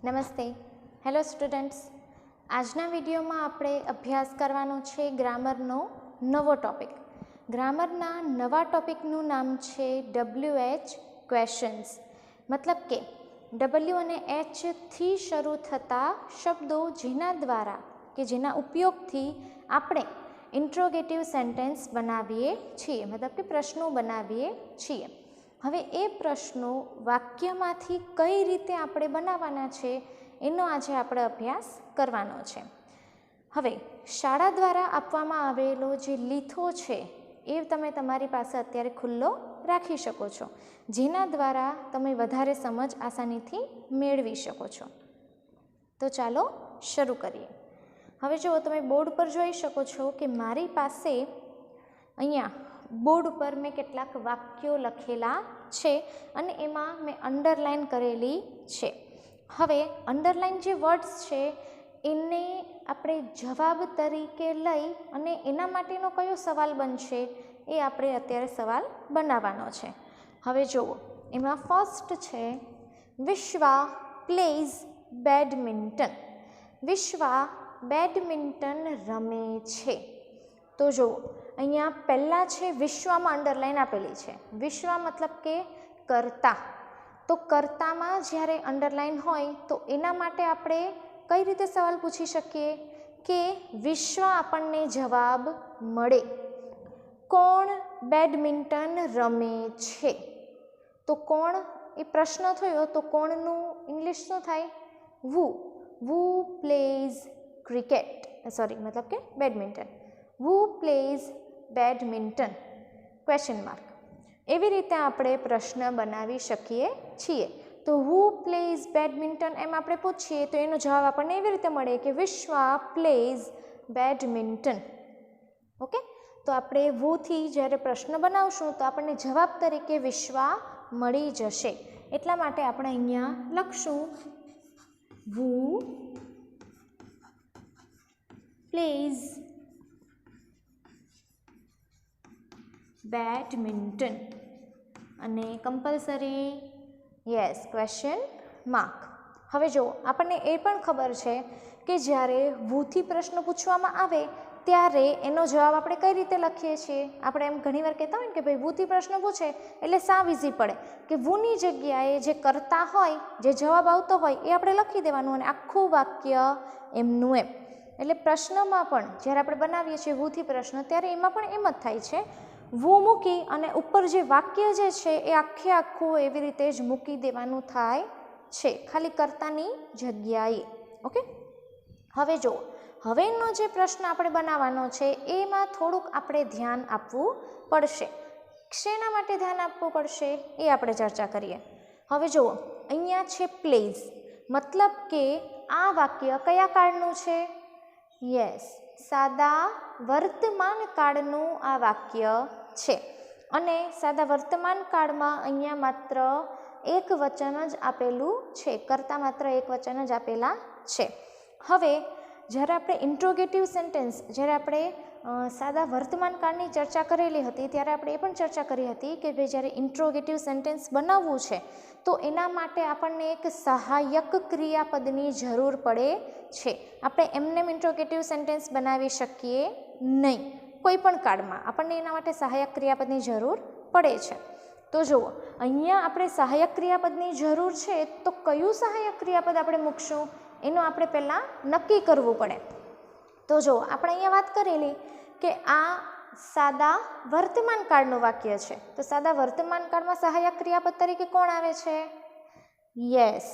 નમસ્તે. Hello students. આજના વિડીયોમાં આપણે અભ્યાસ કરવાનો છે ગ્રામરનો નવો ટોપિક. ગ્રામરના નવા ટોપિકનું નામ છે WH ક્વેશ્ચન્સ. મતલબ કે W અને Hથી શરૂ થતા શબ્દો જેના દ્વારા કે જેના ઉપયોગથી આપણે ઇન્ટ્રોગેટિવ સેન્ટેન્સ બનાવીએ છીએ, મતલબ કે પ્રશ્નો બનાવીએ છીએ. હવે એ પ્રશ્નો વાક્યમાંથી કઈ રીતે આપણે બનાવવાના છે એનો આજે આપણે અભ્યાસ કરવાનો છે. હવે શાળા દ્વારા આપવામાં આવેલો જે લીથો છે એ તમે તમારી પાસે અત્યારે ખુલ્લો રાખી શકો છો, જેના દ્વારા તમે વધારે સમજ આસાનીથી મેળવી શકો છો. તો ચાલો શરૂ કરીએ. હવે જો તમે બોર્ડ પર જોઈ શકો છો કે મારી પાસે અહીંયા બોર્ડ ઉપર મેં કેટલાક વાક્યો લખેલા છે અને એમાં મેં અંડરલાઇન કરેલી છે. હવે અંડરલાઇન જે વર્ડ્સ છે એને આપણે જવાબ તરીકે લઈ અને એના માટેનો કયો સવાલ બનશે એ આપણે અત્યારે સવાલ બનાવવાનો છે. હવે જુઓ, એમાં ફર્સ્ટ છે વિશ્વા પ્લેઝ બેડમિન્ટન. વિશ્વા બેડમિન્ટન રમે છે. તો જુઓ, અહીંયા પહેલાં છે વિશ્વમાં અંડરલાઇન આપેલી છે. વિશ્વ મતલબ કે કર્તા. તો કર્તામાં જ્યારે અંડરલાઇન હોય તો એના માટે આપણે કઈ રીતે સવાલ પૂછી શકીએ કે વિશ્વ આપણને જવાબ મળે. કોણ બેડમિન્ટન રમે છે? તો કોણ એ પ્રશ્ન થયો તો કોણનું ઇંગ્લિશ શું થાય? Who. Who plays cricket, sorry મતલબ કે badminton. Who plays badminton question mark. એવી રીતે આપણે પ્રશ્ન બનાવી શકીએ છીએ. તો હુ પ્લેઝ બેડમિન્ટન એમ આપણે પૂછીએ તો એનો જવાબ આપણને એવી રીતે મળે કે વિશ્વા પ્લેઝ બેડમિન્ટન. ઓકે, તો આપણે વુથી જ્યારે પ્રશ્ન બનાવશું તો આપણને જવાબ તરીકે વિશ્વા મળી જશે. એટલા માટે આપણે અહીંયા લખશું વુ પ્લેઝ બેડમિન્ટન અને કમ્પલસરી યસ ક્વેશ્ચન માર્ક. હવે જો આપણને એ પણ ખબર છે કે જ્યારે વુથી પ્રશ્ન પૂછવામાં આવે ત્યારે એનો જવાબ આપણે કઈ રીતે લખીએ છીએ. આપણે એમ ઘણીવાર કહેતા હોય ને કે ભાઈ વુથી પ્રશ્ન પૂછે એટલે સાવ ઇઝી પડે કે વુની જગ્યાએ જે કરતા હોય, જે જવાબ આવતો હોય એ આપણે લખી દેવાનું અને આખું વાક્ય એમનું એમ. એટલે પ્રશ્નમાં પણ જ્યારે આપણે બનાવીએ છીએ વુથી પ્રશ્ન ત્યારે એમાં પણ એમ જ થાય છે. વુ મૂકી અને ઉપર જે વાક્ય જે છે એ આખે આખું એવી રીતે જ મૂકી દેવાનું થાય છે, ખાલી કર્તાની જગ્યાએ. ઓકે, હવે જુઓ, હવેનો જે પ્રશ્ન આપણે બનાવવાનો છે એમાં થોડુંક આપણે ધ્યાન આપવું પડશે. શેના માટે ધ્યાન આપવું પડશે એ આપણે ચર્ચા કરીએ. હવે જુઓ, અહીંયા છે પ્લેઝ, મતલબ કે આ વાક્ય કયા કાળનું છે? યસ, સાદા વર્તમાન કાળનું આ વાક્ય છે. અને સાદા વર્તમાન કાળમાં અહીંયા માત્ર એક વચન જ આપેલું છે, કરતા માત્ર એક વચન જ આપેલા છે. હવે જ્યારે આપણે ઇન્ટ્રોગેટિવ સેન્ટેન્સ, જ્યારે આપણે સાદા વર્તમાન કાળની ચર્ચા કરેલી હતી ત્યારે આપણે એ પણ ચર્ચા કરી હતી કે ભાઈ જ્યારે ઇન્ટ્રોગેટિવ સેન્ટેન્સ બનાવવું છે તો એના માટે આપણને એક સહાયક ક્રિયાપદની જરૂર પડે છે. આપણે એમને ઇન્ટ્રોગેટિવ સેન્ટેન્સ બનાવી શકીએ નહીં. કોઈ પણ કાળમાં આપણને એના માટે સહાયક ક્રિયાપદની જરૂર પડે છે. તો જુઓ, અહીંયા આપણે સહાયક ક્રિયાપદની જરૂર છે તો કયું સહાયક ક્રિયાપદ આપણે મૂકશું એનું આપણે પહેલાં નક્કી કરવું પડે. તો જુઓ, આપણે અહીંયા વાત કરેલી કે આ સાદા વર્તમાન કાળનું વાક્ય છે. તો સાદા વર્તમાન કાળમાં સહાયક ક્રિયાપદ તરીકે કોણ આવે છે? યસ,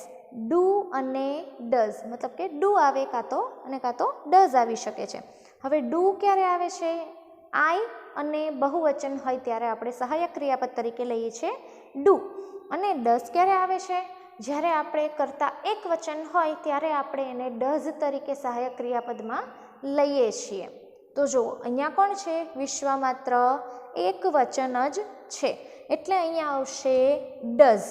ડુ અને ડઝ. મતલબ કે ડુ આવે કાં તો ડઝ આવી શકે છે. હવે ડુ ક્યારે આવે છે? આઈ અને બહુવચન હોય ત્યારે આપણે સહાયક ક્રિયાપદ તરીકે લઈએ છીએ ડુ. અને ડઝ ક્યારે આવે છે? જ્યારે આપણે કરતા એક વચન હોય ત્યારે આપણે એને ડઝ તરીકે સહાયક ક્રિયાપદમાં લઈએ છીએ. તો જુઓ, અહીંયા કોણ છે? વિશ્વ માત્ર એક વચન જ છે એટલે અહીંયા આવશે ડઝ.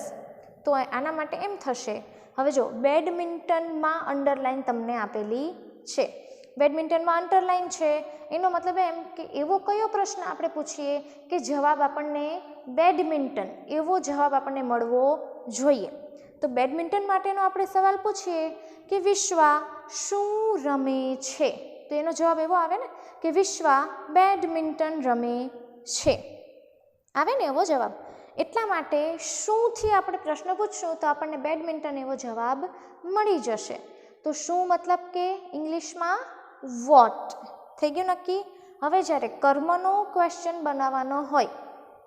તો આના માટે એમ થશે. હવે જો, બેડમિન્ટનમાં અંડરલાઇન તમને આપેલી છે. બેડમિન્ટનમાં અંડરલાઇન છે એનો મતલબ એમ કે એવો કયો પ્રશ્ન આપણે પૂછીએ કે જવાબ આપણને બેડમિન્ટન એવો જવાબ આપણને મળવો જોઈએ. તો બેડમિન્ટન માટેનો આપણે સવાલ પૂછીએ કે વિશ્વા શું રમે છે, તો એનો જવાબ એવો આવે ને કે વિશ્વા બેડમિન્ટન રમે છે, આવે ને એવો જવાબ. એટલા માટે શુંથી આપણે પ્રશ્ન પૂછશું તો આપણને બેડમિન્ટન એવો જવાબ મળી જશે. તો શું મતલબ કે ઇંગ્લિશમાં વોટ. થઈ ગયું નક્કી. હવે જ્યારે કર્મનો ક્વેશ્ચન બનાવવાનો હોય,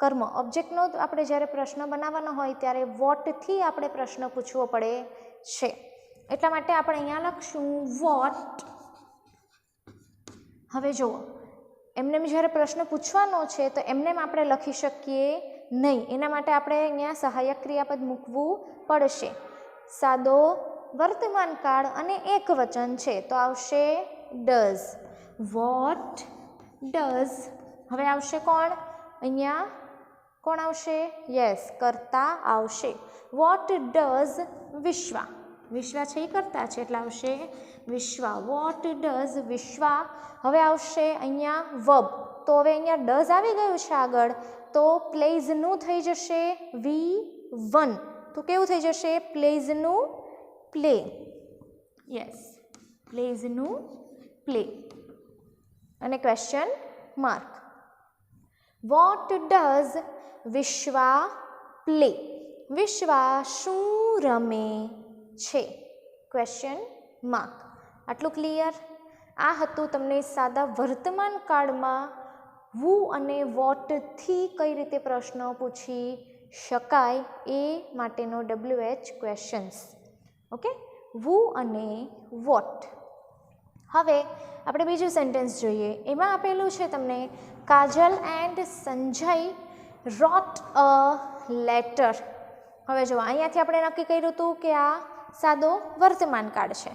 કર્મ ઓબ્જેક્ટનો આપણે જ્યારે પ્રશ્ન બનાવવાનો હોય ત્યારે વોટથી આપણે પ્રશ્ન પૂછવો પડે છે. એટલા માટે આપણે અહીંયા લખશું વોટ. હવે જુઓ, એમને જ્યારે પ્રશ્ન પૂછવાનો છે તો એમને આપણે લખી શકીએ નહીં. એના માટે આપણે અહીંયા સહાયક ક્રિયાપદ મૂકવું પડશે. સાદો વર્તમાન કાળ અને એક વચન છે તો આવશે ડઝ. What does. હવે આવશે કોણ? અહીંયા કોણ આવશે? યસ, કર્તા આવશે. વોટ ડઝ વિશ્વા. વિશ્વા છે એ કર્તા છે એટલે આવશે વિશ્વા. વોટ ડઝ વિશ્વા. હવે આવશે અહીંયા વર્બ. તો હવે અહીંયા ડઝ આવી ગયું છે આગળ, તો પ્લેઝનું થઈ જશે V1. તો કેવું થઈ જશે? પ્લેઝનું પ્લે. યસ, પ્લેઝનું પ્લે. અને question mark. What does Vishwa play. Vishwa શું રમે છે? Question mark. આટલું ક્લિયર? આ હતું તમને સાદા વર્તમાન કાળમાં વુ અને વોટથી કઈ રીતે પ્રશ્ન પૂછી શકાય એ માટેનો WH ક્વેશ્ચન્સ. ઓકે, વુ અને વોટ. હવે આપણે બીજું સેન્ટેન્સ જોઈએ. એમાં આપેલું છે તમને Kajal and Sanjay wrote a letter. હવે જો અહીંયાથી આપણે નક્કી કર્યું હતું કે આ સાદો વર્તમાન કાળ છે.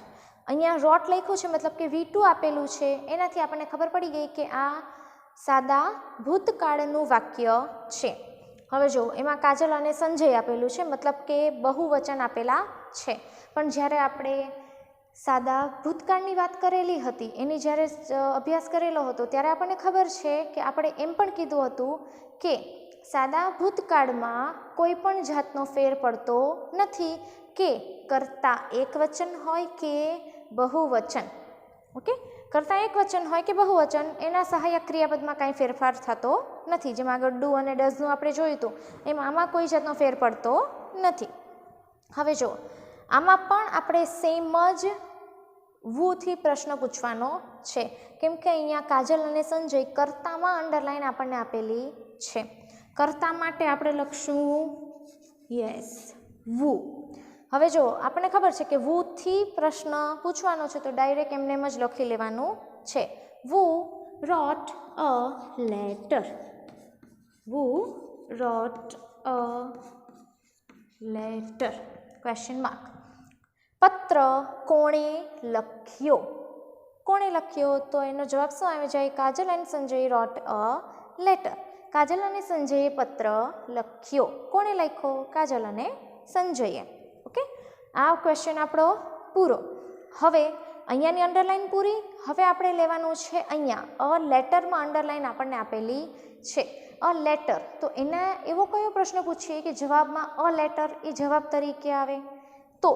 અહીંયા રોટ લખ્યું છે મતલબ કે V2 આપેલું છે, એનાથી આપણને ખબર પડી ગઈ કે આ સાદા ભૂતકાળનું વાક્ય છે. હવે જો એમાં કાજલ અને સંજય આપેલું છે મતલબ કે બહુવચન આપેલા છે. પણ જ્યારે આપણે સાદા ભૂતકાળની વાત કરેલી હતી, એની જ્યારે અભ્યાસ કરેલો હતો ત્યારે આપણને ખબર છે કે આપણે એમ પણ કીધું હતું કે સાદા ભૂતકાળમાં કોઈ પણ જાતનો ફેર પડતો નથી કે કર્તા એક વચન હોય કે બહુવચન. ઓકે, કર્તા એક વચન હોય કે બહુવચન, એના સહાયક ક્રિયાપદમાં કાંઈ ફેરફાર થતો નથી. જેમ આગળ ડુ અને ડઝનું આપણે જોયું હતું એમ આમાં કોઈ જાતનો ફેર પડતો નથી. હવે જો આમાં પણ આપણે સેમ જ વુથી પ્રશ્ન પૂછવાનો છે, કેમ કે અહીંયા કાજલ અને સંજય કર્તામાં અંડરલાઈન આપણને આપેલી છે. કર્તા માટે આપણે લખશું યસ વુ. હવે જો આપણને ખબર છે કે વુથી પ્રશ્ન પૂછવાનો છે તો ડાયરેક્ટ એમને એમ જ લખી લેવાનું છે. Who wrote a letter. Who wrote a letter. Question mark. પત્ર કોણે લખ્યો? કોણે લખ્યો? તો એનો જવાબ શું આવી જાય? Kajal and Sanjay wrote a letter. Kajal અને સંજયે પત્ર લખ્યો. કોણે લખ્યો? કાજલ અને સંજયે. ઓકે, આ ક્વેશ્ચન આપણો પૂરો. હવે અહીંયાની અંડરલાઈન પૂરી. હવે આપણે લેવાનું છે અહીંયા અ લેટરમાં અંડરલાઈન આપણને આપેલી છે. અ લેટર, તો એના એવો કયો પ્રશ્ન પૂછીએ કે જવાબમાં અ લેટર એ જવાબ તરીકે આવે? તો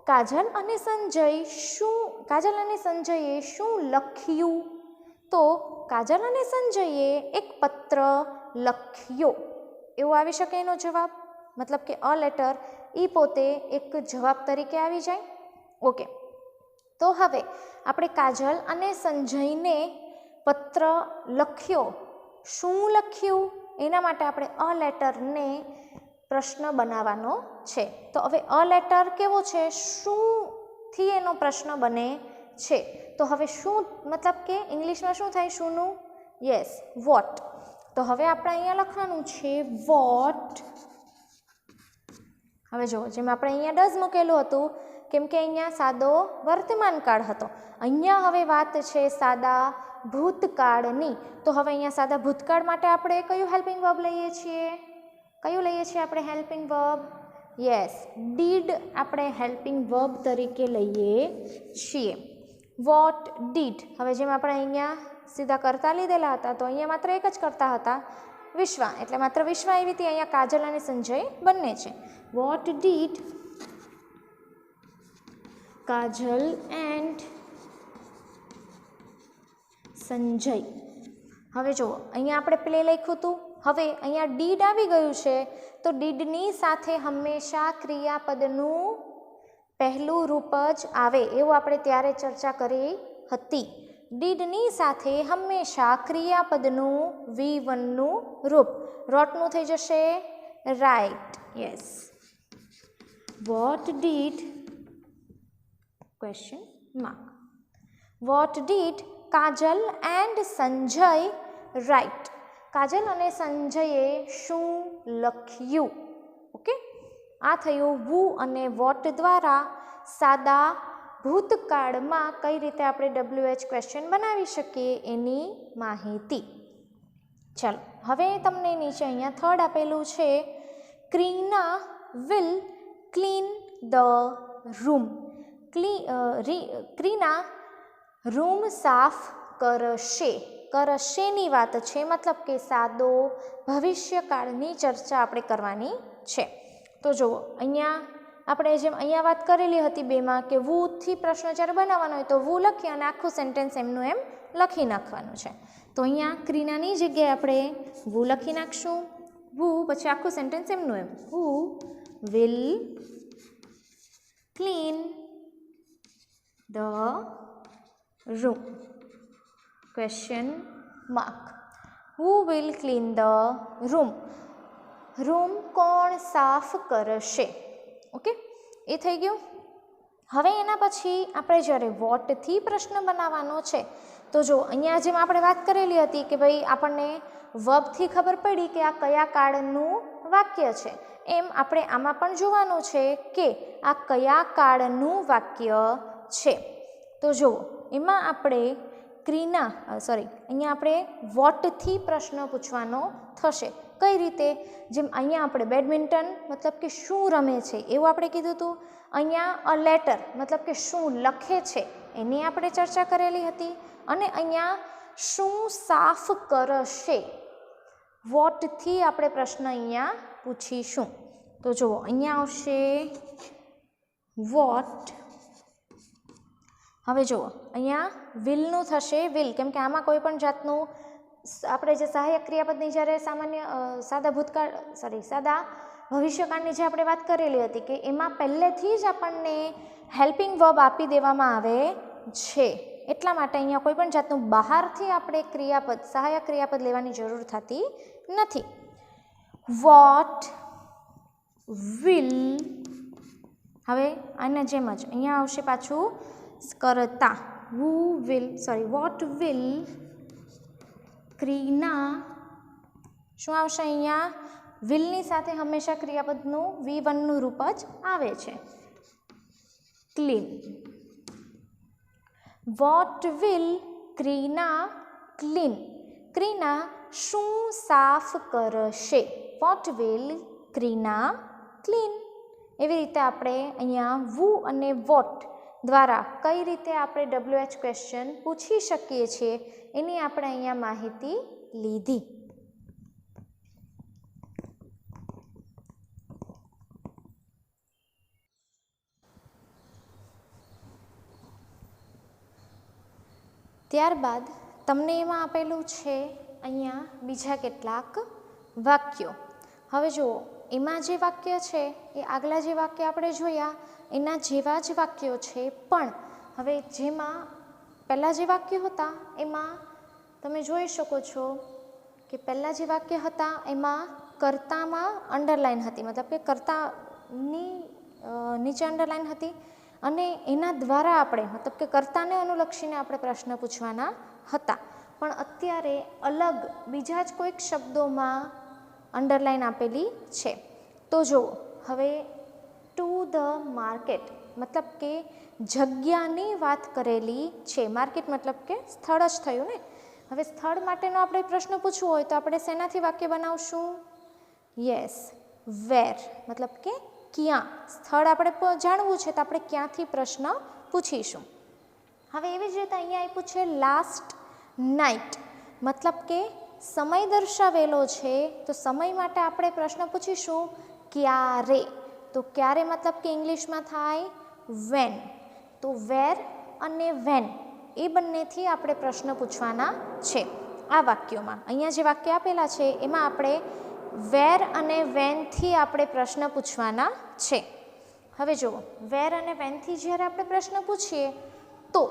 કાજલ અને સંજયે શું લખ્યું? તો કાજલ અને સંજયે એક પત્ર લખ્યો એવું આવી શકે એનો જવાબ. મતલબ કે અ લેટર એ પોતે એક જવાબ તરીકે આવી જાય. ઓકે, તો હવે આપણે કાજલ અને સંજયને પત્ર લખ્યો, શું લખ્યું એના માટે આપણે અ લેટરને પ્રશ્ન બનાવવાનો છે. તો હવે અ લેટર કેવો છે? શુંથી એનો પ્રશ્ન બને છે. તો હવે શું મતલબ કે ઇંગ્લિશમાં શું થાય શુંનું? Yes, vote. તો હવે આપણે અહીંયા લખવાનું છે વોટ. હવે જો જેમ આપણે અહીંયા ડઝ મૂકેલું હતું, કેમ કે અહીંયા સાદો વર્તમાન કાળ હતો. અહીંયા હવે વાત છે સાદા ભૂતકાળની. તો હવે અહીંયા સાદા ભૂતકાળ માટે આપણે કયું હેલ્પિંગ વર્બ લઈએ છીએ? કયું લઈએ છીએ આપણે હેલ્પિંગ વર્બ? યસ, ડીડ આપણે હેલ્પિંગ વર્બ તરીકે લઈએ છીએ. What did. હવે જેમ આપણે અહીંયા સીધા કરતા લીધેલા હતા તો અહીંયા માત્ર એક જ કરતા હતા વિશ્વા, એટલે માત્ર વિશ્વા આવી હતી. અહીંયા કાજલ અને સંજય બંને છે. Vote did Kajal and Sanjay. હવે જુઓ અહીંયા આપણે પ્લે લખ્યું હતું, હવે અહીંયા ડીડ આવી ગયું છે તો ડીડની સાથે હંમેશા ક્રિયાપદનું પહેલું રૂપ જ આવે એવું આપણે ત્યારે ચર્ચા કરી હતી. ડીડની સાથે હંમેશા ક્રિયાપદનું V1નું રૂપ. રોટનું થઈ જશે right. Yes. What did question mark. What did Kajal and Sanjay write. Kajal અને સંજયે શું લખ્યું? ઓકે, આ થયું વુ અને વોટ દ્વારા સાદા ભૂતકાળમાં કઈ રીતે આપણે WH ક્વેશ્ચન બનાવી શકીએ એની માહિતી. ચાલો હવે તમને નીચે અહીંયા થર્ડ આપેલું છે, Krina will clean the room. Krina room સાફ કરશે. કરશેની વાત છે, મતલબ કે સાદો ભવિષ્યકાળની ચર્ચા આપણે કરવાની છે. તો જુઓ અહીંયા આપણે જેમ અહીંયા વાત કરેલી હતી બેમાં કે વુથી પ્રશ્ન જ્યારે બનાવવાનો હોય તો વુ લખી અને આખું સેન્ટેન્સ એમનું એમ લખી નાખવાનું છે. તો અહીંયા ક્રીનાની જગ્યાએ આપણે વુ લખી નાખશું. વુ પછી આખું સેન્ટેન્સ એમનું એમ, who will clean the room question mark. Who will clean the room. Room કોણ સાફ કરશે? ઓકે, એ થઈ ગયું. હવે એના પછી આપણે જ્યારે વોટથી પ્રશ્ન બનાવવાનો છે તો જો અહીંયા જેમ આપણે વાત કરેલી હતી કે ભાઈ આપણને વર્બથી ખબર પડી કે આ કયા કાળનું વાક્ય છે, એમ આપણે આમાં પણ જોવાનું છે કે આ કયા કાળનું વાક્ય છે. તો જુઓ એમાં આપણે અહીંયા આપણે વોટથી પ્રશ્ન પૂછવાનો થશે. કઈ રીતે? જેમ અહીંયા આપણે બેડમિન્ટન મતલબ કે શું રમે છે એવું આપણે કીધું હતું. અહીંયા અ લેટર મતલબ કે શું લખે છે એની આપણે ચર્ચા કરેલી હતી. અને અહીંયા શું સાફ કરશે, વોટથી આપણે પ્રશ્ન અહીંયા પૂછીશું. તો જુઓ અહીંયા આવશે વોટ. હવે જુઓ અહીંયા વિલનું થશે વિલ, કેમ કે આમાં કોઈ પણ જાતનું આપણે જે સહાયક ક્રિયાપદની જ્યારે સાદા ભવિષ્યકાળની જે આપણે વાત કરેલી હતી કે એમાં પહેલેથી જ આપણને હેલ્પિંગ વર્બ આપી દેવામાં આવે છે. એટલા માટે અહીંયા કોઈ પણ જાતનું બહારથી આપણે સહાયક ક્રિયાપદ લેવાની જરૂર થતી નથી. વોટ વિલ, હવે આના જેમ જ અહીંયા આવશે પાછું કરતા. વોટ વિલ ક્રીના, શું આવશે અહીંયા? વિલની સાથે હંમેશા ક્રિયાપદનું V1નું રૂપ જ આવે છે, clean. What will Krina clean. Krina શું સાફ કરશે? What will Krina clean. એવી રીતે આપણે અહીંયા વુ અને વોટ દ્વારા કઈ રીતે આપણે WH ક્વેશ્ચન પૂછી શકીએ છીએ એની આપણે અહીંયા માહિતી લીધી. ત્યારબાદ તમને એમાં આપેલું છે અહીંયા બીજા કેટલાક વાક્યો. હવે જુઓ એમાં જે વાક્ય છે એ આગલા જે વાક્ય આપણે જોયા એના જેવા જ વાક્યો છે, પણ હવે જેમાં પહેલાં જે વાક્યો હતા એમાં તમે જોઈ શકો છો કે પહેલાં જે વાક્ય હતા એમાં કર્તામાં અંડરલાઇન હતી, મતલબ કે કર્તાની નીચે અંડરલાઇન હતી અને એના દ્વારા આપણે મતલબ કે કર્તાને અનુલક્ષીને આપણે પ્રશ્ન પૂછવાના હતા. પણ અત્યારે અલગ બીજા જ કોઈક શબ્દોમાં અંડરલાઇન આપેલી છે. તો જુઓ હવે ટુ ધ માર્કેટ મતલબ કે જગ્યાની વાત કરેલી છે. માર્કેટ મતલબ કે સ્થળ જ થયું ને. હવે સ્થળ માટેનો આપણે પ્રશ્ન પૂછવો હોય તો આપણે શેનાથી વાક્ય બનાવશું? યસ, વેર મતલબ કે ક્યાં. સ્થળ આપણે જાણવું છે તો આપણે ક્યાંથી પ્રશ્ન પૂછીશું. હવે એવી જ રીતે અહીંયા આપ્યું છે લાસ્ટ નાઇટ, મતલબ કે સમય દર્શાવેલો છે તો સમય માટે આપણે પ્રશ્ન પૂછીશું ક્યારે. તો ક્યારે મતલબ કે ઇંગ્લિશમાં થાય વેન. તો વેર અને વેન એ બંનેથી આપણે પ્રશ્ન પૂછવાના છે આ વાક્યોમાં. અહીંયા જે વાક્ય આપેલા છે એમાં આપણે વેર અને વેનથી આપણે પ્રશ્ન પૂછવાના છે. હવે જુઓ, વેર અને વેનથી જ્યારે આપણે પ્રશ્ન પૂછીએ તો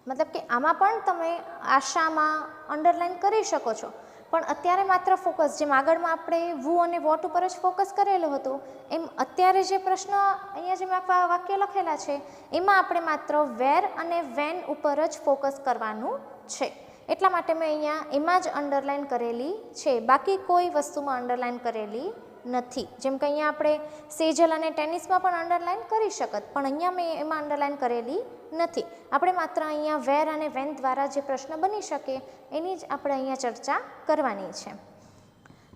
મતલબ કે આમાં પણ તમે આશામાં અંડરલાઇન કરી શકો છો, પણ અત્યારે માત્ર ફોકસ, જેમ આગળમાં આપણે વુ અને વોટ ઉપર જ ફોકસ કરેલું હતું, એમ અત્યારે જે પ્રશ્ન અહીંયા જે વાક્ય લખેલા છે એમાં આપણે માત્ર વેર અને વેન ઉપર જ ફોકસ કરવાનું છે. એટલા માટે મેં અહીંયા એમાં જ અંડરલાઇન કરેલી છે, બાકી કોઈ વસ્તુમાં અંડરલાઇન કરેલી નથી. જેમ કે અહીંયા આપણે સેજલ અને ટેનિસમાં પણ અંડરલાઇન કરી શકત, પણ અહીંયા મેં એમાં અંડરલાઇન કરેલી નથી. આપણે માત્ર અહીંયા વેર અને વેન દ્વારા જે પ્રશ્ન બની શકે એની જ આપણે અહીંયા ચર્ચા કરવાની છે.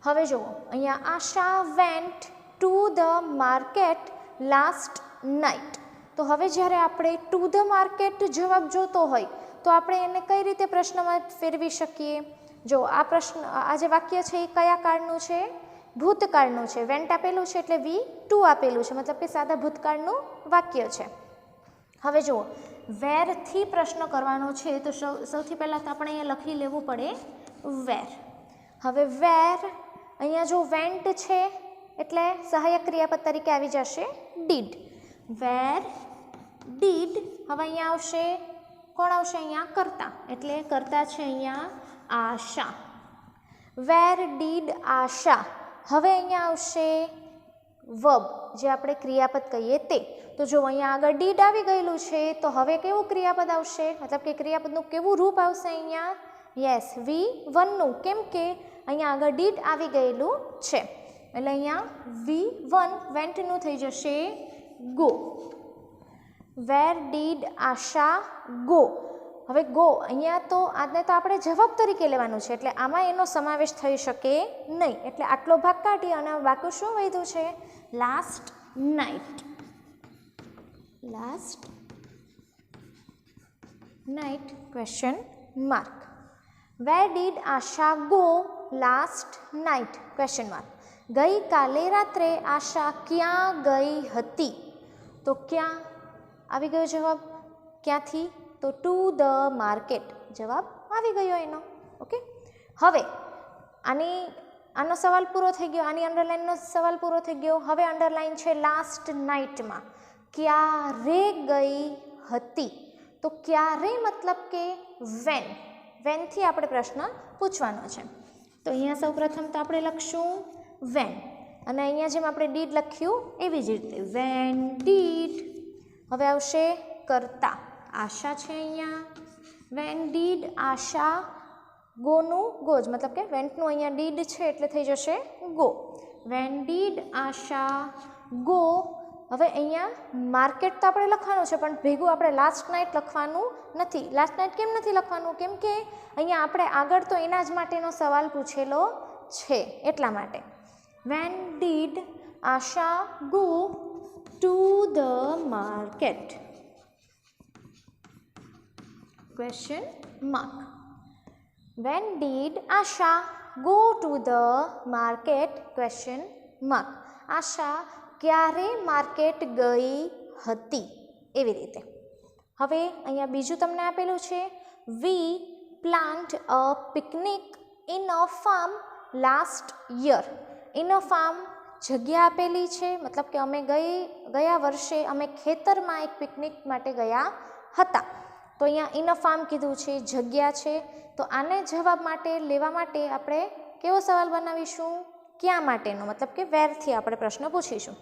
હવે જુઓ, અહીંયા Asha went to the market last night. તો હવે જ્યારે આપણે ટુ ધ માર્કેટ જવાબ જોતો હોય તો આપણે એને કઈ રીતે પ્રશ્નમાં ફેરવી શકીએ? જો આ પ્રશ્ન, આ જે વાક્ય છે એ કયા કાળનું છે? ભૂતકાળનું છે. વેન્ટ આપેલું છે એટલે વી ટુ આપેલું છે, મતલબ કે સાદા ભૂતકાળનું વાક્ય છે. હવે જુઓ, વેરથી પ્રશ્ન કરવાનો છે તો સૌથી પહેલાં તો આપણે અહીંયા લખી લેવું પડે વેર. હવે વેર, અહીંયા જો વેન્ટ છે એટલે સહાયક ક્રિયાપદ તરીકે આવી જશે ડીડ. Where did. હવે અહીંયા આવશે, કોણ આવશે? અહીંયા કર્તા, એટલે કર્તા છે અહીંયા આશા. વેર ડીડ આશા. હવે અહીંયા આવશે વર્બ, જે આપણે ક્રિયાપદ કહીએ તે. તો જો અહીંયા આગળ ડીડ આવી ગયેલું છે તો હવે કેવું ક્રિયાપદ આવશે? મતલબ કે ક્રિયાપદનું કેવું રૂપ આવશે અહીંયા? યસ, V1નું, કેમ કે અહીંયા આગળ ડીડ આવી ગયેલું છે એટલે અહીંયા V1 વેન્ટનું થઈ જશે go. Where did Asha go. હવે ગો અહીંયા તો આજને તો આપણે જવાબ તરીકે લેવાનું છે એટલે આમાં એનો સમાવેશ થઈ શકે નહીં, એટલે આટલો ભાગ કાઢી અને બાકી શું વધ્યું છે? Last night. Last night question mark. Where did Asha go last night question mark. ગઈકાલે રાત્રે આશા ક્યાં ગઈ હતી? તો ક્યાં આવી ગયો જવાબ? ક્યાંથી? તો ટુ ધ માર્કેટ જવાબ આવી ગયો એનો. ઓકે, હવે આનો સવાલ પૂરો થઈ ગયો, આની અંડરલાઇનનો સવાલ પૂરો થઈ ગયો. હવે અંડરલાઇન છે લાસ્ટ નાઇટમાં. ક્યારે ગઈ હતી? તો ક્યારે મતલબ કે વેન. વેનથી આપણે પ્રશ્ન પૂછવાનો છે. તો અહીંયા સૌ પ્રથમ તો આપણે લખશું વેન, અને અહીંયા જેમ આપણે ડીડ લખ્યું એવી જ રીતે વેન ડીડ. હવે આવશે કર્તા, આશા છે અહીંયા. વેન ડીડ આશા ગોનું ગોજ, મતલબ કે વેન્ટનું અહીંયા ડીડ છે એટલે થઈ જશે go. Van did Asha go. હવે અહીંયા માર્કેટ તો આપણે લખવાનું છે પણ ભેગું આપણે લાસ્ટ નાઇટ લખવાનું નથી. લાસ્ટ નાઇટ કેમ નથી લખવાનું? કેમ કે અહીંયા આપણે આગળ તો એના જ માટેનો સવાલ પૂછેલો છે એટલા માટે. When did Asha go to the market question mark. When did Asha go to the market question mark. Asha ક્યારે માર્કેટ ગઈ હતી? એવી રીતે. હવે અહીંયા બીજું તમને આપેલું છે we plant a picnic in a farm last year. In a farm જગ્યા આપેલી છે, મતલબ કે અમે ગયા વર્ષે અમે ખેતરમાં એક પિકનિક માટે ગયા હતા. તો અહીંયા ઇન અ ફાર્મ કીધું છે, જગ્યા છે. તો આને જવાબ માટે લેવા માટે આપણે કેવો સવાલ બનાવીશું? ક્યાં માટેનો, મતલબ કે વેરથી આપણે પ્રશ્ન પૂછીશું.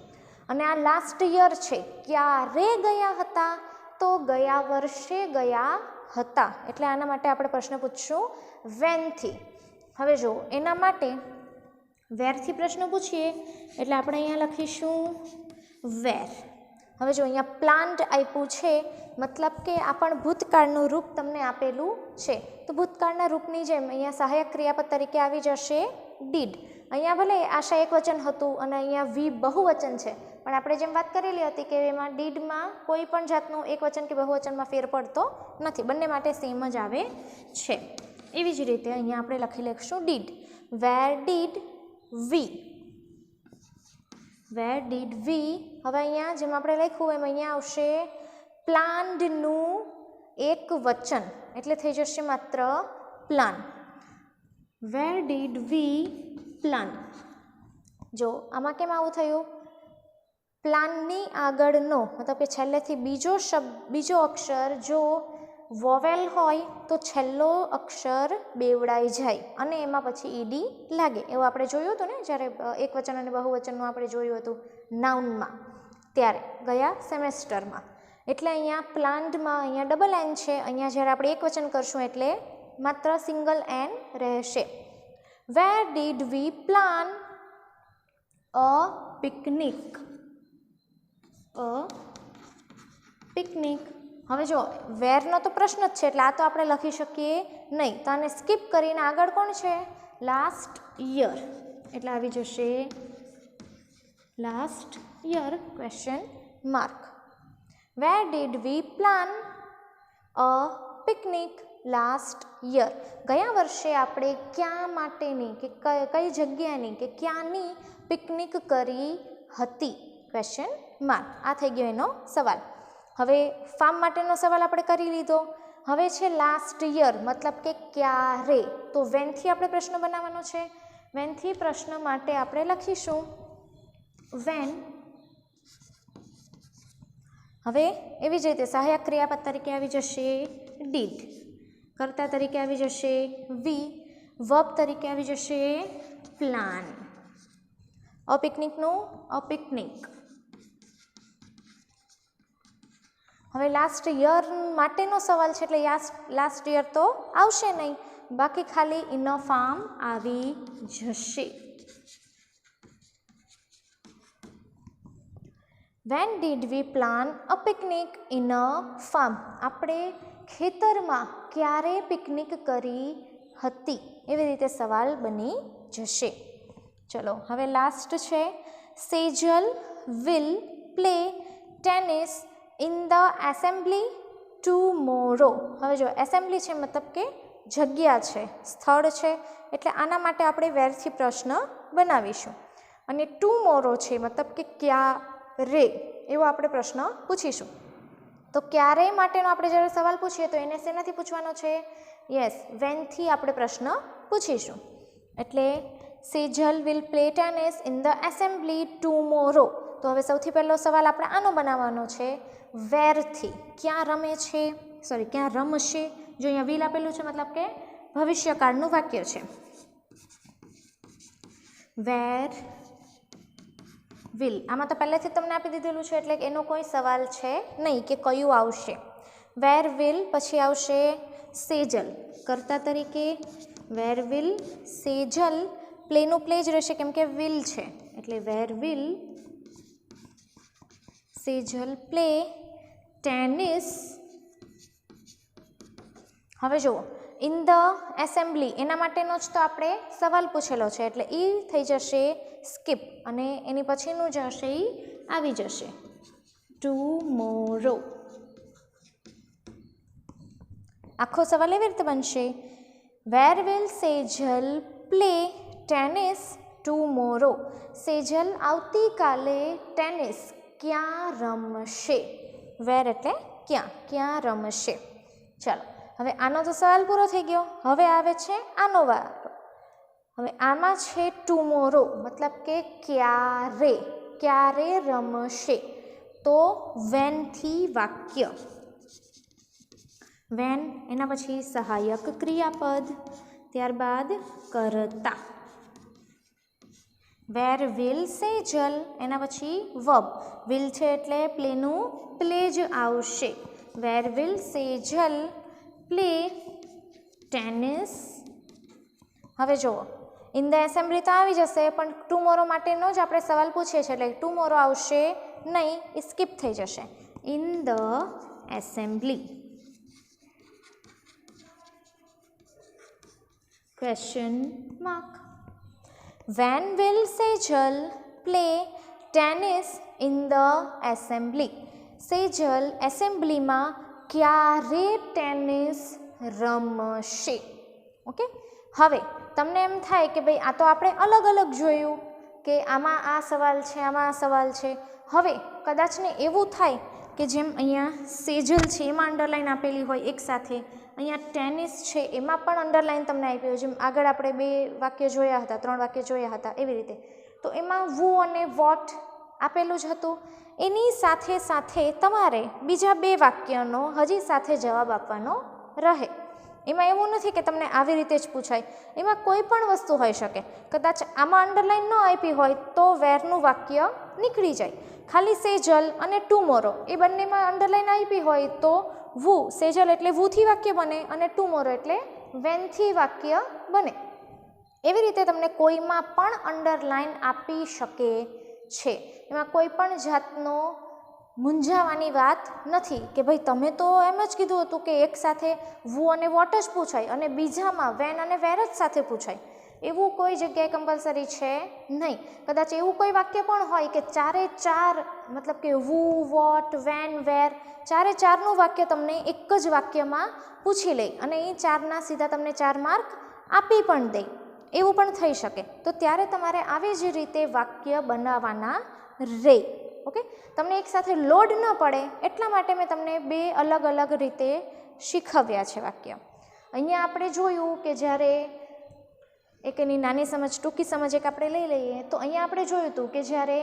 અને આ લાસ્ટ યર છે, ક્યારે ગયા હતા? તો ગયા વર્ષે ગયા હતા, એટલે આના માટે આપણે પ્રશ્ન પૂછશું વેનથી. હવે જો એના માટે વેરથી પ્રશ્ન પૂછીએ એટલે આપણે અહીંયા લખીશું વેર. હવે જો અહીંયા પ્લાન્ટ આપ્યું છે, મતલબ કે આ પણ ભૂતકાળનું રૂપ તમને આપેલું છે. તો ભૂતકાળના રૂપની જેમ અહીંયા સહાયક ક્રિયાપદ તરીકે આવી જશે ડીડ. અહીંયા ભલે આશા એક વચન હતું અને અહીંયા વી બહુવચન છે, પણ આપણે જેમ વાત કરેલી હતી કે એમાં ડીડમાં કોઈ પણ જાતનું એક વચન કે બહુવચનમાં ફેર પડતો નથી, બંને માટે સેમ જ આવે છે. એવી જ રીતે અહીંયા આપણે લખી લઈશું did. Where did we. Where did we. હવે અહીંયા જેમ આપણે લખ્યું એમ અહીંયા આવશે પ્લાન્ડનું એક વચન એટલે થઈ જશે માત્ર plan. Where did we plan. જો આમાં કેમ આવું થયું? પ્લાનની આગળનો મતલબ કે છેલ્લેથી બીજો અક્ષર જો વોવેલ હોય તો છેલ્લો અક્ષર બેવડાઈ જાય અને એમાં પછી ઈડી લાગે. એવું આપણે જોયું હતું ને જ્યારે એકવચન અને બહુવચનનું આપણે જોયું હતું નાઉનમાં ત્યારે ગયા સેમેસ્ટરમાં. એટલે અહીંયા પ્લાન્ટમાં અહીંયા ડબલ એન છે, અહીંયા જ્યારે આપણે એકવચન કરશું એટલે માત્ર સિંગલ એન રહેશે. Where did we plan a picnic. Picnic. હવે જો વેરનો તો પ્રશ્ન જ છે એટલે આ તો આપણે લખી શકીએ નહીં, તો આને સ્કીપ કરીને આગળ કોણ છે? Last year. એટલે આવી જશે last year question mark. Where did we plan a picnic last year. ગયા વર્ષે આપણે ક્યાં માટેની કે કઈ જગ્યાની કે ક્યાંની પિકનિક કરી હતી? Question mark. આ થઈ ગયો એનો સવાલ. હવે ફાર્મ માટેનો સવાલ આપણે કરી લીધો. હવે છે લાસ્ટ યર મતલબ કે ક્યારે. તો વેનથી આપણે પ્રશ્ન બનાવવાનો છે. વેનથી પ્રશ્ન માટે આપણે લખીશું વેન. હવે એવી જ રીતે સહાયક ક્રિયાપદ તરીકે આવી જશે ડીડ, કર્તા તરીકે આવી જશે વી, વર્બ તરીકે આવી જશે પ્લાન. અ પિકનિકનું અ પિકનિક. હવે લાસ્ટ યર માટેનો સવાલ છે એટલે લાસ્ટ યર તો આવશે નહીં, બાકી ખાલી ઇન અ ફાર્મ આવી જશે. When did we plan a picnic in a farm. આપણે ખેતરમાં ક્યારે પિકનિક કરી હતી? એવી રીતે સવાલ બની જશે. ચલો હવે લાસ્ટ છે Sejal will play tennis in the assembly tomorrow. હવે જો એસેમ્બલી છે મતલબ કે જગ્યા છે, સ્થળ છે, એટલે આના માટે આપણે વેરથી પ્રશ્ન બનાવીશું. અને ટુમોરો છે મતલબ કે ક્યારે, એવો આપણે પ્રશ્ન પૂછીશું. તો ક્યારે માટેનો આપણે જ્યારે સવાલ પૂછીએ તો એને શેનાથી પૂછવાનો છે? યસ, વેનથી આપણે પ્રશ્ન પૂછીશું. એટલે Sejal will play tennis in the assembly tomorrow. તો હવે સૌથી પહેલો સવાલ આપણે આનો બનાવવાનો છે વેરથી. ક્યાં રમે છે, ક્યાં રમશે. જો અહીંયા વિલ આપેલું છે મતલબ કે ભવિષ્યકાળનું વાક્ય છે. Where will. આમાં તો પહેલેથી તમને આપી દીધેલું છે એટલે એનો કોઈ સવાલ છે નહીં કે કયું આવશે. વેર વિલ પછી આવશે સેજલ કર્તા તરીકે. Where will Sejal. પ્લેનું પ્લે જ રહેશે કેમ કે વિલ છે એટલે where will Sejal play tennis. હવે જુઓ ઇન ધ એસેમ્બલી એના માટેનો જ તો આપણે સવાલ પૂછેલો છે એટલે એ થઈ જશે સ્કીપ અને એની પછીનું જે હશે એ આવી જશે ટુમોરો. આખો સવાલ એવી રીતે બનશે વેર will Sejal play tennis tomorrow. Sejal આવતીકાલે ટેનિસ ક્યાં રમશે. વેર એટલે ક્યાં રમશે. ચાલો હવે આનો તો સવાલ પૂરો થઈ ગયો. હવે આવે છે આનો વારો. હવે આમાં છે ટુમોરો મતલબ કે ક્યારે રમશે. તો વેનથી વાક્ય. વેન એના પછી સહાયક ક્રિયાપદ, ત્યારબાદ કર્તા. વેર વિલ સેજલ એના પછી વર્બ. વિલ છે એટલે પ્લેનું પ્લે જ આવશે. વેર વિલ સેજલ પ્લે ટેનિસ. હવે જુઓ ઇન ધ એસેમ્બલી તો આવી જશે પણ ટુમોરો માટેનો જ આપણે સવાલ પૂછીએ છીએ એટલે ટુમોરો આવશે નહીં, એ સ્કીપ થઈ જશે. In the assembly. Question mark. When will Sejal play tennis in the assembly. Sejal એસેમ્બલીમાં ક્યારે ટેનિસ રમશે. ઓકે. હવે તમને એમ થાય કે ભાઈ આ તો આપણે અલગ અલગ જોયું કે આમાં આ સવાલ છે, આમાં આ સવાલ છે. હવે કદાચને એવું થાય કે જેમ અહીંયા સેજલ છે એમાં અંડરલાઇન આપેલી હોય એકસાથે, અહીંયા ટેનિસ છે એમાં પણ અંડરલાઇન તમને આપી હોય, જેમ આગળ આપણે 2 વાક્ય જોયા હતા, 3 વાક્ય જોયા હતા એવી રીતે. તો એમાં વુ અને વોટ આપેલું જ હતું. એની સાથે સાથે તમારે બીજા 2 વાક્યનો હજી સાથે જવાબ આપવાનો રહે. એમાં એવું નથી કે તમને આવી રીતે જ પૂછાય, એમાં કોઈ પણ વસ્તુ હોઈ શકે. કદાચ આમાં અંડરલાઇન ન આપી હોય તો વેરનું વાક્ય નીકળી જાય. ખાલી સેજલ અને ટુમોરો એ બંનેમાં અંડરલાઇન આપી હોય તો વુ, સેજલ એટલે વુથી વાક્ય બને અને ટુમોરો એટલે વેનથી વાક્ય બને. એવી રીતે તમને કોઈમાં પણ અંડરલાઇન આપી શકે છે. એમાં કોઈ પણ જાતનો મૂંઝાવાની વાત નથી કે ભાઈ તમે તો એમ જ કીધું હતું કે એક સાથે વુ અને વોટ જ પૂછાય અને બીજામાં વેન અને વેર જ સાથે પૂછાય. એવું કોઈ જગ્યાએ કમ્પલસરી છે નહીં. કદાચ એવું કોઈ વાક્ય પણ હોય કે 4 મતલબ કે વુ, વોટ, વેન, વેર 4નું વાક્ય તમને એક જ વાક્યમાં પૂછી લે અને એ 4ના સીધા તમને 4 માર્ક આપી પણ દે, એવું પણ થઈ શકે. તો ત્યારે તમારે આવી જ રીતે વાક્ય બનાવવાના રહે. ઓકે, તમને એકસાથે લોડ ન પડે એટલા માટે મેં તમને 2 અલગ અલગ રીતે શીખવ્યા છે વાક્ય. અહીંયા આપણે જોયું કે જ્યારે એક એની નાની સમજ, ટૂંકી સમજ એક આપણે લઈ લઈએ તો અહીંયા આપણે જોયું હતું કે જ્યારે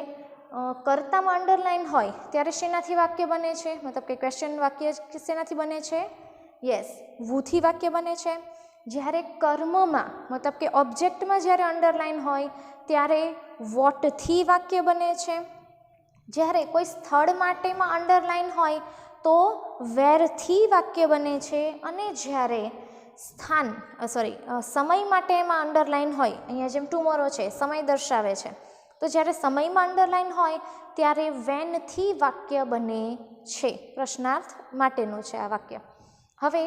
કર્તામાં અંડરલાઇન હોય ત્યારે શેનાથી વાક્ય બને છે, મતલબ કે ક્વેશ્ચન વાક્ય શેનાથી બને છે? યસ, વુથી વાક્ય બને છે. જ્યારે કર્મમાં મતલબ કે ઓબ્જેક્ટમાં જ્યારે અંડરલાઇન હોય ત્યારે વોટથી વાક્ય બને છે. જ્યારે કોઈ સ્થળ માટેમાં અંડરલાઇન હોય તો વેરથી વાક્ય બને છે. અને જ્યારે સમય માટે એમાં અંડરલાઇન હોય, અહીંયા જેમ ટુમોરો છે સમય દર્શાવે છે, તો જ્યારે સમયમાં અંડરલાઇન હોય ત્યારે વેનથી વાક્ય બને છે. પ્રશ્નાર્થ માટેનું છે આ વાક્ય. હવે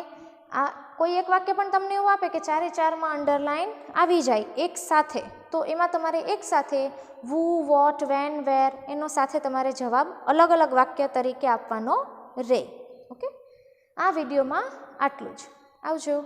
આ કોઈ એક વાક્ય પણ તમને એવું આપે કે 4માં અંડરલાઇન આવી જાય એક સાથે, તો એમાં તમારે એક સાથે વુ, વોટ, વેન, વેર એનો સાથે તમારે જવાબ અલગ અલગ વાક્ય તરીકે આપવાનો રહે. ઓકે, આ વિડીયોમાં આટલું જ. આવજો.